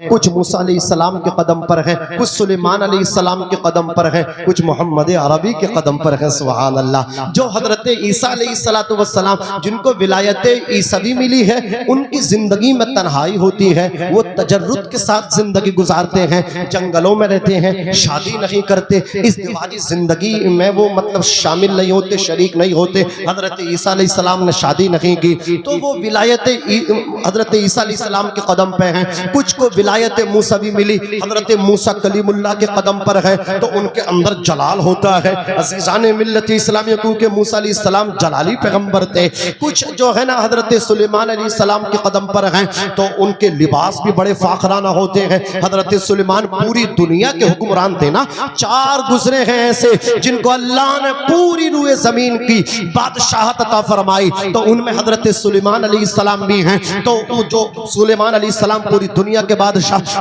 कुछ मूसा अलैहिस्सलाम के कदम पर हैं, कुछ सुलेमान अलैहिस्सलाम के कदम पर हैं, कुछ मोहम्मद अरबी के कदम पर हैं। सुभान अल्लाह। जो हजरत ईसा अलैहिस्सलातु वस्सलाम जिनको विलायत ईसवी मिली है, उनकी जिंदगी में तन्हाई होती है, वो तजर्रुद के साथ जिंदगी गुजारते हैं, जंगलों में रहते हैं, शादी नहीं करते, इस दिवाजी जिंदगी में वो मतलब शामिल नहीं होते, शरीक नहीं होते। हजरत ईसा अलैहिस्सलाम ने शादी नहीं की तो वो विलायत हजरत ईसा अलैहिस्सलाम के कदम पे हैं। कुछ को विलायत मूसवी मिली, हजरत मूसा कलीमुल्लाह के कदम पर है तो उनके अंदर जलाल होता है। अज़ीज़ान मिल्लत इस्लामिया, क्योंकि मूसा अलैहिस्सलाम जलाली पैगंबर थे। कुछ जो है ना हजरत सुलेमान अलैहिस्सलाम के कदम पर हैं तो उनके लिबास भी बड़े फाखराना होते हैं। हजरत सुलेमान पूरी दुनिया के हुक्मरान थे ना। चार गुजरे हैं ऐसे जिनको अल्लाह ने पूरी रूए जमीन की बादशाहत अता फरमाई, तो उनमें हजरत सुलेमान अलैहिस्सलाम भी हैं। तो जो सुलेमान अलैहिस्सलाम पूरी दुनिया के बादशाह,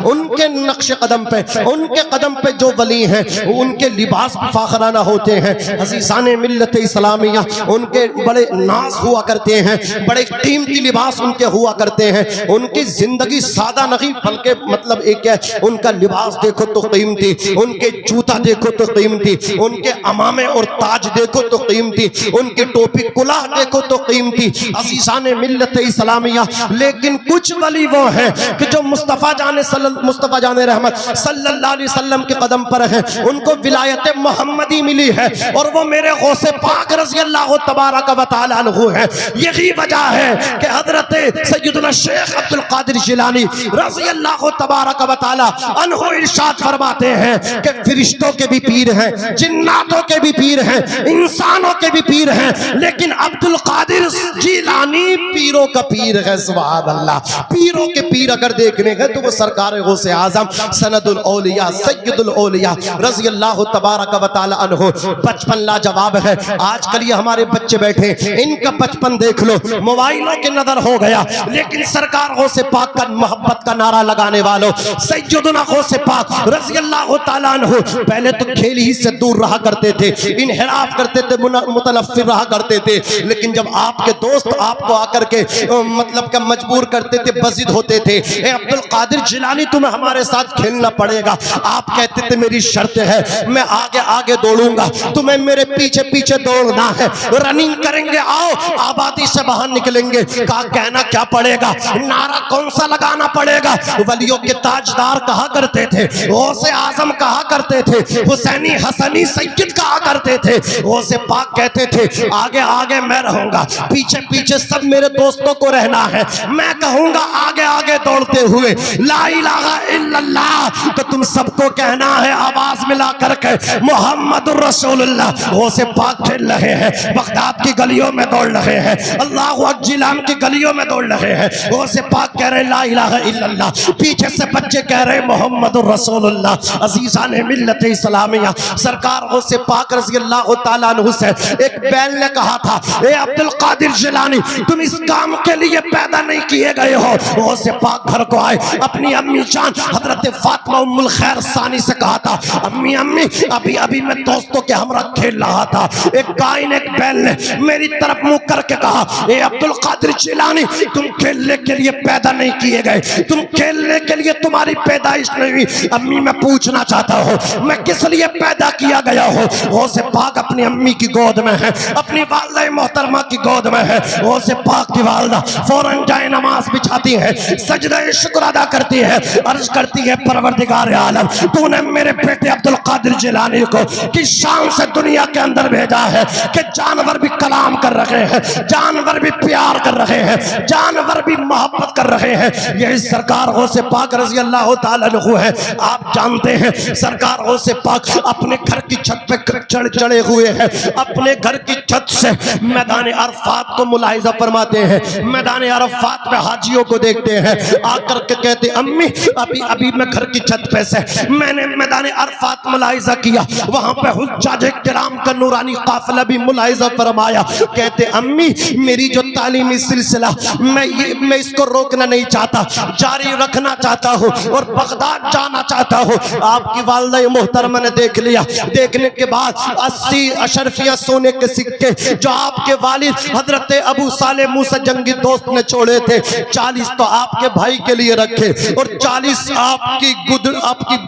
उनके नक्श कदम पे, उनके कदम पे जो वली हैं उनके लिबास भी फाखराना होते हैं। अज़ीज़ान मिल्लत इस्लामिया, उनके बड़े नाज हुआ करते हैं, बड़े कीमती लिबास उनके हुआ करते हैं। उनकी जिंदगी सादा नहीं बल्कि मतलब एक है, उनका लिबास देखो तो कीमती, उनके जूता देखो तो कीमती, उनके अमामे और ताज देखो तो कीमती, उनकी टोपी कुलाह देखो तो कीमती। अज़ीज़ान मिल्लत इस्लामिया, लेकिन कुछ वली वो हैं कि जो मुस्तफ़ा जाने रहमत सल्लल्लाहु अलैहि वसल्लम के कदम पर हैं, उनको विलायत मोहम्मदी मिली है और वो मेरे गौसे पाक रज़ी अल्लाह तबारक व तआला अन्हु है। यही वजह है कि हजरत सैयदना शेख अब्दुल कादिर जिलानी रज़ी अल्लाह तबारक व तआला अन्हु इरशाद फरमाते हैं कि फरिश्तों के भी पीर हैं, जिन्नातों के भी पीर हैं, इंसानों के भी पीर हैं, लेकिन अब्दुल कादिर जिलानी पीरों का पीर है। सुभान अल्लाह। पीरों के पीर अगर देखने गए तो वो सरकार गौसे आजम सनदुल औलिया सैयदुल औलिया रज़ी अल्लाह तबारक व तआला अन्हु। बचपन लाजवाब है। आजकल ये हमारे बच्चे बैठे, इनका बचपन देख लो, मोबाइलों के नजर हो गया, लेकिन सरकार गौसे पाक का मोहब्बत का नारा लगाने वालों सैयदना गौसे पाक रज़ी अल्लाह तआला अन्हु पहले तो खेल ही से दूर रहा करते थे, इनहिराफ करते थे, मुतनफ्फिर रहा करते थे, लेकिन जब आपके दोस्त आपको आकर के मतलब का मजबूर करते थे, बज़िद होते थे, अब्दुल कादिर जिलानी तुम्हें हमारे साथ खेलना पड़ेगा। आप कहते थे मेरी शर्त है मैं आगे आगे दौड़ूंगा, तुम्हें मेरे पीछे पीछे दौड़ना है, रनिंग करेंगे, आओ आबादी से बाहर निकलेंगे। कहा कहना क्या पड़ेगा, नारा कौन सा लगाना पड़ेगा। वलियों के ताजदार कहा करते थे, गौसे आजम कहा करते थे, हुसैनी हसनी सैयद कहा करते थे। गौसे पाक कहते थे आगे आगे मैं रहूंगा, पीछे पीछे सब मेरे दोस्तों को रहना है। मैं कहूंगा आगे आगे दौड़ते हुए ला इलाहा इल्लल्लाह, तो तुम सबको कहना है आवाज मिला करके मोहम्मदुर रसूलुल्लाह। गौसे पाक खेल रहे हैं, बगदाद की गलियों में दौड़ रहे हैं, अल्लाहु अकबर जिलान की गलियों में दौड़ रहे हैं। गौसे पाक कह रहे ला इलाहा इल्लल्लाह, पीछे से बच्चे कह रहे मोहम्मदुर रसूलुल्लाह। अज़ीज़ान मिल्लत इस्लामिया, सरकार गौसे पाक रज़ी अल्लाह तआला अन्हु से एक बैल ने कहा था, ए अब्दुल कादिर जिलानी तुम इस काम के लिए पैदा नहीं किए गए हो। गौसे पाक घर को आए, अपनी अम्मी जान हजरत फातिमा उम्मुल खैर सानी से कहा था, अम्मी अम्मी अभी अभी मैं दोस्तों के हमरा खेल रहा था, एक गाय ने एक बैल ने मेरी तरफ मुंह करके कहा, ए अब्दुल कादिर जिलानी तुम खेलने के लिए पैदा नहीं किए गए, तुम खेलने के लिए तुम्हारी पैदाइश नहीं हुई। अम्मी मैं पूछना चाहता हूँ मैं किस लिए पैदा किया गया हो। गौसे पाक अपनी अम्मी की गोद में है, अपनी वालिदा मोहतरमा की गोद में है। गौसे पाक की वालिदा फौरन जाए नमाज बिछाती है, सजदा शुक्र अदा करती है, अर्ज करती है परवरदिगार आलम तूने मेरे बेटे अब्दुल कादिर जिलानी को किस शान से दुनिया के अंदर भेजा है कि जानवर भी कलाम कर रहे हैं, जानवर भी प्यार कर रहे हैं, जानवर भी मोहब्बत कर रहे हैं। यही सरकार गौसे पाक रज़ी अल्लाह तआला अन्हु है। आप जानते हैं सरकार गौसे पाक अपने घर की छत पे चढ़े हुए हैं, अपने घर की छत से मैदान अरफात को मुलाहिजा फरमाते हैं। मैदान अरफात में हाजियों को देखते हैं, आकर के कहते अम्मी अभी अभी मैं घर की छत पे से मैंने मैदान अरफात मुलाहिजा किया, वहां पे हुज्जाज किराम का नूरानी काफिला भी मुलाहिजा फरमाया। कहते अम्मी मेरी जो तालीमी सिलसिला मैं इसको रोकना नहीं चाहता, जारी रखना चाहता हूँ और बगदाद जाना चाहता हूँ। आपकी वालिदा मोहतरमा ने देख लिया, देखने के बाद 80 अशरफिया सोने के सिक्के जो आपके वालिद हजरत अबू साले मूसा जंगी दोस्त ने छोड़े थे, 40 तो आपके भाई के लिए रखे और 40 आपकी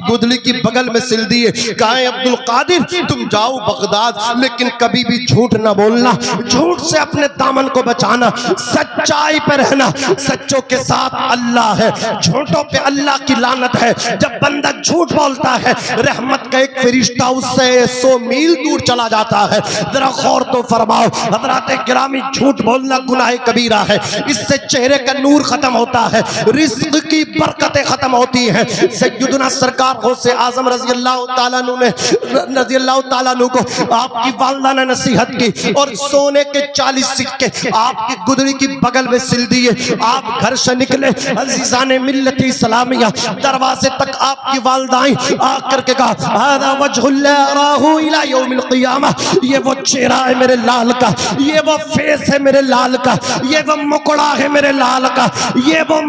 गुदली की बगल में सिल दिए। कहा अब्दुल कादिर तुम जाओ बगदाद, लेकिन कभी भी झूठ ना बोलना, झूठ से अपने दामन को बचाना, सच्चाई पे रहना। सच्चों के साथ अल्लाह है, झूठों पे अल्लाह की लानत है। जब बंदा झूठ बोलता है, रहमत का एक फरिश्ता उससे 100 मील दूर चला जाता है। जरा गौर तो फरमाओ हज़रात गिरामी, झूठ बोलना गुनाह कबीरा है। इससे चेहरे का नूर खत्म होता है, रिज़्क़ की बरकतें खत्म होती हैं। सैयदना सरकार गौसे आज़म रज़ी अल्लाह ताला अन्हु को आपकी वालिदा ने नसीहत की और सोने के 40 सिक्के आपकी गुदड़ी की बगल में सिल दिए। आप घर से निकले, अज़ीज़ाने मिल्लत इस्लामिया, दरवाजे तक आपकी वालिदा आई, आकर के कहा हाज़ा वजहुल्लाह अराहु इला यौमिल क़ियामा, ये वो चेहरा है मेरे लाल का, ये वो फेस है मेरे लाल का, ये वो मुकड़ा है मेरे लाल का, ये वो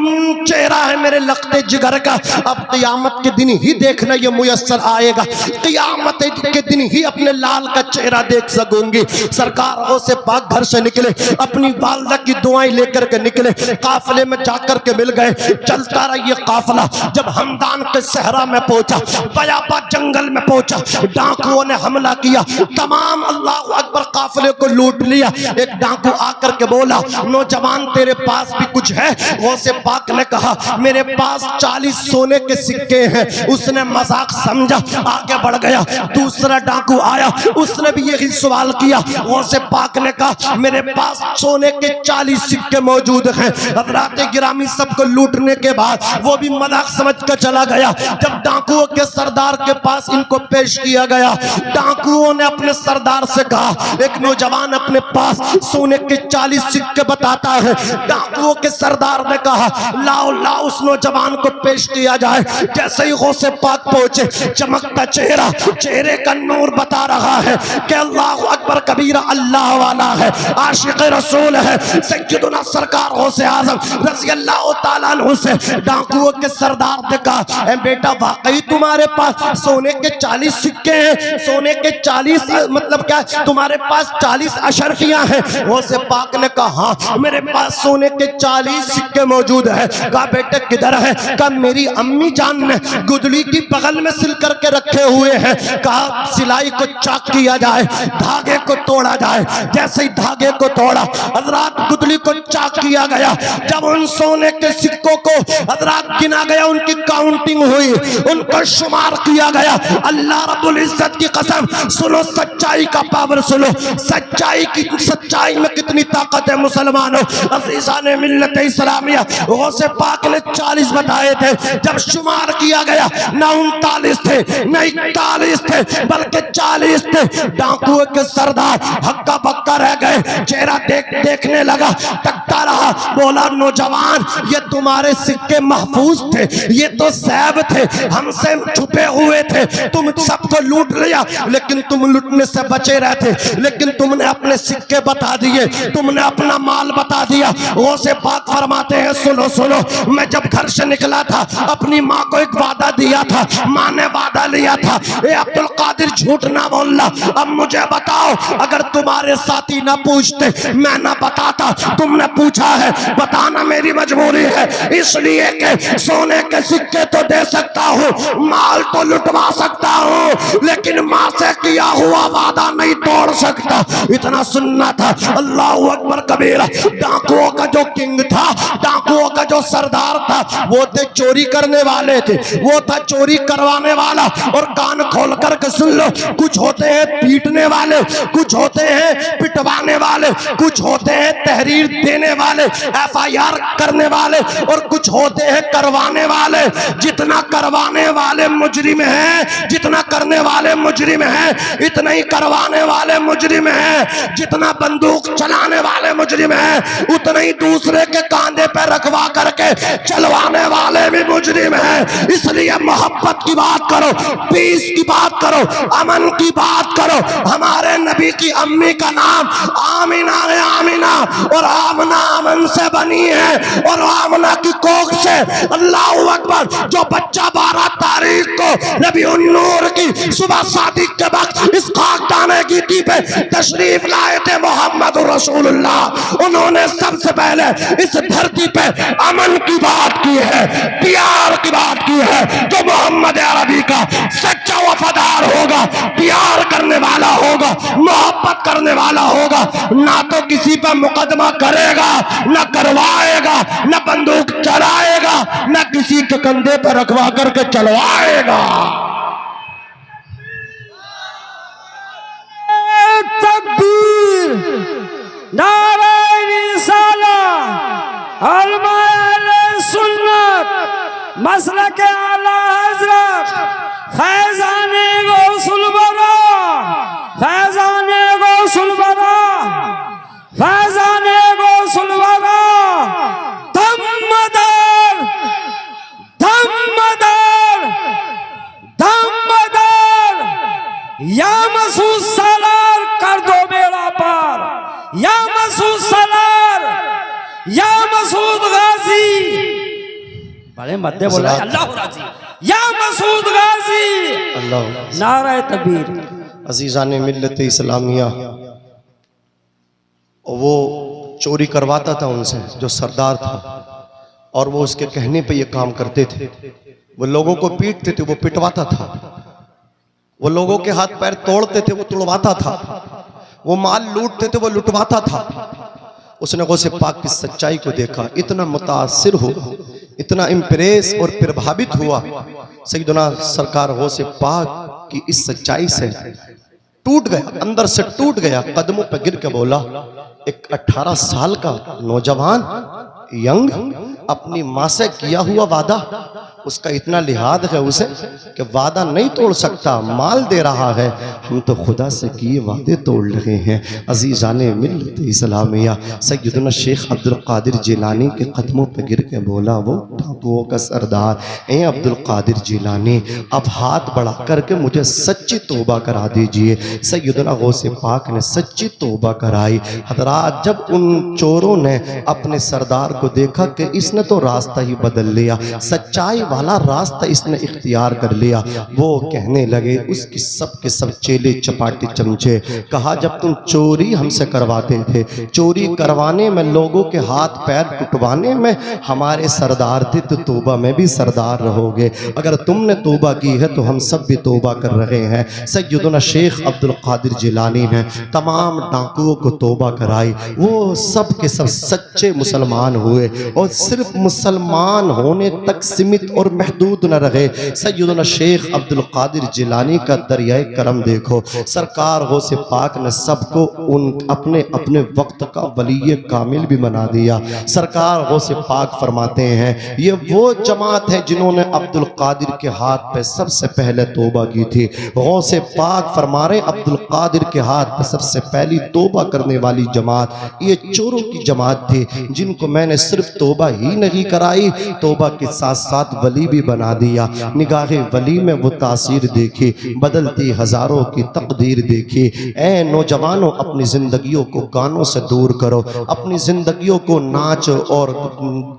चेहरा है मेरे लखते जिगर का। अब क़यामत के दिन ही देखना ये मुयस्सर आएगा, क़यामत के दिन ही अपने लाल का चेहरा देख सकूंगी। सरकार से पाक घर से निकले, अपनी वालिदा की दुआएं लेकर के निकले, काफिले में जाकर के मिल गए। चलता रहा ये काफिला, जब हमदान के सहरा में पहुंचा, बयाबा जंगल में पहुंचा, डाकुओं ने हमला किया, तमाम अल्लाह अकबर काफिले को लूट लिया। एक डाकू आकर के बोला नौजवान तेरे पास भी कुछ है? गौसे पाक ने कहा मेरे पास 40 सोने के सिक्के हैं। उसने मजाक समझा, आगे बढ़ गया। दूसरा डाकू आया, उसने भी यही सवाल किया। गौसे पाक ने कहा मेरे पास सोने के 40 सिक्के मौजूद हैं। हज़रात गिरामी सबको लूटने के बाद वो भी मजाक समझ कर चला गया। जब डाकुओं के सरदार के पास इनको पेश किया गया, डाकुओं ने अपने सरदार से कहा एक नौजवान अपने पास सोने के 40 सिक्के बताता है। डाकुओं के सरदार ने कहा लाओ लाओ उस नौजवान को पेश किया जाए। जैसे ही गौसे पाक पहुंचे, चमकता चेहरा, चेहरे का नूर बता रहा है कि अल्लाह अकबर कबीरा अल्लाह वाला है, आशिक रसूल है। सैयदना सरकार गौसे आज़म रज़ी अल्लाह ताला अन्हु से डाकुओं के सरदार ने कहा ए बेटा वाकई तुम्हारे पास सोने के 40 सिक्के हैं? सोने के 40 मतलब क्या तुम्हारे पास 40 अशरफियां हैं? गौसे पाक ने कहा हाँ मेरे पास सोने के 40 सिक्के मौजूद है। कहा बेटे किधर है? कहा मेरी अम्मी जान ने गुदली की बगल में सिल करके रखे हुए हैं। कहा सिलाई को चाक किया जाए, धागे को तोड़ा जाए। जैसे ही धागे को तोड़ा, हज़रात गुदली को चाक किया गया। जब उन सोने के सिक्कों को हज़रात गिना गया, उनकी काउंटिंग हुई, उनको शुमार किया गया। अल्लाह रब्बुल इज्जत की कसम, सुनो सच्चाई का पावर सुनो, सच्चाई में कितनी ताकत है मुसलमानों। अज़ीज़ाने मिल्लत इस्लामिया, गौसे पाक ने 40 बताए थे। जब शुमार किया गया ना 39 थे ना 41 थे बल्कि 40 थे। डाकुओं के सरदार हक्का बक्का रह गए। चेहरा देखने लगा, तकता रहा, बोला नौजवान ये तुम्हारे सिक्के महफूज थे, ये तो सैब थे, हमसे छुपे हुए थे, तुम सबको लूट लिया लेकिन तुम लूटने से बचे रहते। लेकिन तुमने अपने सिक्के बता दिए, तुमने अपना माल बता दिया। गौसे पाक फरमाते हैं सुनो सुनो, मैं जब घर से निकला था अपनी माँ को एक वादा दिया था, माँ ने वादा लिया था ए अब्दुल कादिर झूठ ना बोलना। अब मुझे बताओ अगर तुम्हारे साथी ना पूछते, मैं ना बताता, तुमने पूछा है, बताना मेरी मजबूरी है। इसलिए कि सोने के सिक्के तो दे सकता हूँ, माल तो लुटवा सकता हूँ, लेकिन माँ से किया हुआ वादा नहीं तोड़ सकता। इतना सुनना था। अल्लाह अकबर कबीरा। डाकुओं का जो किंग था, डाकुओं का जो सरदार था, वो थे चोरी करने वाले थे, वो था चोरी करवाने वाला। और कान खोल कर के सुन लो, कुछ होते हैं पीटने वाले, कुछ होते हैं पिटवाने वाले, कुछ होते हैं तहरीर देने वाले, FIR करने वाले, और कुछ होते हैं करवाने वाले। जितना करवाने वाले मुजरिम हैं, जितना करने वाले मुजरिम हैं, इतना ही करवाने वाले मुजरिम हैं। जितना बंदूक चलाने वाले मुजरिम हैं, उतना ही दूसरे के कांधे पर रखवा करके चलवाने वाले भी मुजरिम हैं। इसलिए मोहब्बत की बात करो, पीस की बात करो, अमन की बात करो। हमारे नबी की अम्मी का नाम आमिना है, आमिना, और आमना अमन से बनी है, और आमना की कोख से अल्लाह अकबर जो बच्चा 12 तारीख को नबी उन नूर की सुबह शादी के वक्त इस खाकदाने की दी पे पे तशरीफ लाए थे मोहम्मद रसूलुल्लाह। उन्होंने सबसे पहले इस धरती पे अमन की बात की है, प्यार की बात की है। जो मोहम्मद अरबी का सच्चा वफादार होगा, प्यार करने वाला होगा, मोहब्बत करने वाला होगा, ना तो किसी पर मुकदमा करेगा, ना करवाएगा, ना बंदूक चलाएगा, ना किसी के कंधे पर रखवा करके चलवाएगा। तकबीर, नारे रिसालत, अलमाए सुन्नत, मसलक आला हजरत, फैजाने गौसुल बरा, फैजाने गौसुल बरा, फैजाने गौसुल बरा, धम्मदार, धम्मदार, धम्मदार, या मसूद सालार कर दो बेड़ा पार, या मसूद सालार, या मसूद गाजी, बड़े मध्य बोला अल्लाह राजी, या मसूद गाजी, अल्लाह। नारा तकबीर। अजीज़ाने मिल्लत इस्लामिया, वो चोरी करवाता था उनसे, जो सरदार था, और वो उसके कहने पे ये काम करते थे। वो लोगों को पीटते थे, वो पिटवाता था। वो लोगों के हाथ पैर तोड़ते थे, वो तोड़वाता था। वो माल लूटते थे, वो लुटवाता था। उसने गौसे पाक की सच्चाई को देखा, इतना मुतासिर हुआ, इतना इम्प्रेस और प्रभावित हुआ। सैयदना सरकार गौसे पाक की इस सच्चाई से टूट गया, अंदर से टूट गया। कदमों पर गिर के बोला, एक 18 साल का नौजवान यंग अपनी माँ से किया हुआ वादा, उसका इतना लिहाज है उसे कि वादा नहीं तोड़ सकता, माल दे रहा है। हम तो खुदा से किए वादे तोड़ रहे हैं। अजीज़ाने मिल्लत इस्लामिया, सैयदना शेख अब्दुल कादिर जिलानी के कदमों पर गिर के बोला, वो डाकुओं का सरदार, ए अब्दुल कादिर जिलानी, अब हाथ बढ़ा करके मुझे सच्ची तौबा करा दीजिए। सैयदना गौसे पाक ने सच्ची तौबा कराई। हज़रात, जब उन चोरों ने अपने सरदार को देखा कि इसने तो रास्ता ही बदल लिया, सच्चाई वाला रास्ता इसने इख्तियार कर लिया, वो कहने लगे, उसकी सब के सब चेले चपाटे चमचे, कहा जब तुम चोरी हमसे करवाते थे, चोरी करवाने में, लोगों के हाथ पैर टुटवाने में हमारे सरदार थे, तो तौबा में भी सरदार रहोगे। अगर तुमने तौबा की है तो हम सब भी तौबा कर रहे हैं। सैयदना शेख अब्दुल कादिर जिलानी ने तमाम डाकुओं को तौबा कराई। वो सब के सब सच्चे मुसलमान हुए, और सिर्फ मुसलमान होने तक सीमित और महदूद न रहे। सैयदना शेख अब्दुल कादिर जिलानी का दरियाए करम देखो। सरकार गौसे पाक ने सबको उन अपने अपने वक्त का वली कामिल भी बना दिया। सरकार गौसे पाक फरमाते हैं, ये वो जमात है जिन्होंने अब्दुल कादिर के हाथ पे सबसे पहले तौबा की थी। गौसे पाक फरमा रहे, अब्दुल कादिर के हाथ पे सबसे पहली तौबा करने वाली जमात ये चोरों की जमात थी, जिनको मैंने सिर्फ तौबा ही नहीं कराई, तौबा के साथ साथ वली भी बना दिया। निगाहे वली में वो तासीर देखी, बदलती हजारों की तकदीर देखी। ऐ नौजवानों, अपनी जिंदगियों को गानों से दूर करो, अपनी जिंदगियों को नाच और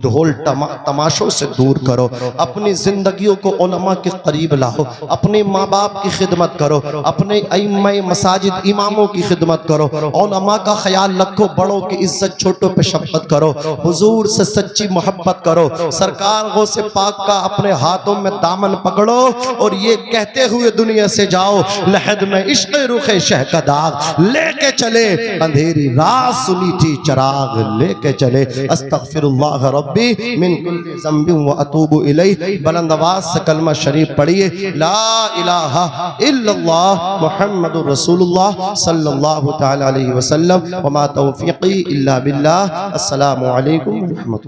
ढोल तमाशों से दूर करो, अपनी जिंदगियों को उलमा के करीब लाओ, अपने माँ बाप की खिदमत करो, अपने इमाम मसाजिद इमामों की खिदमत करो, उलमा का ख्याल रखो, बड़ों की इज्जत, छोटों पे शफकत करो, हुजूर से सच्ची मोहब्बत करो। सरकार गौसे पाक का अपने हाथों में दामन पकड़ो और ये कहते हुए दुनिया से जाओ, लहद में इश्क़ रुखे शह का दाग लेके चले, अंधेरी रात सुनी थी चराग लेके चले। अस्तगफिरुल्लाह रब्बी मिन कुल्ली ज़ंबिन व अतूबु इलैहि। बुलंद आवाज़ से कलमा शरीफ पढ़िए, ला इलाहा इल्लल्लाह मुहम्मदुर रसूलुल्लाह सल्लल्लाहु तआला अलैहि वसल्लम व मा तौफीक़ी इल्ला बिल्लाह। अस्सलामु अलैकुम व रहमतुल्लाह।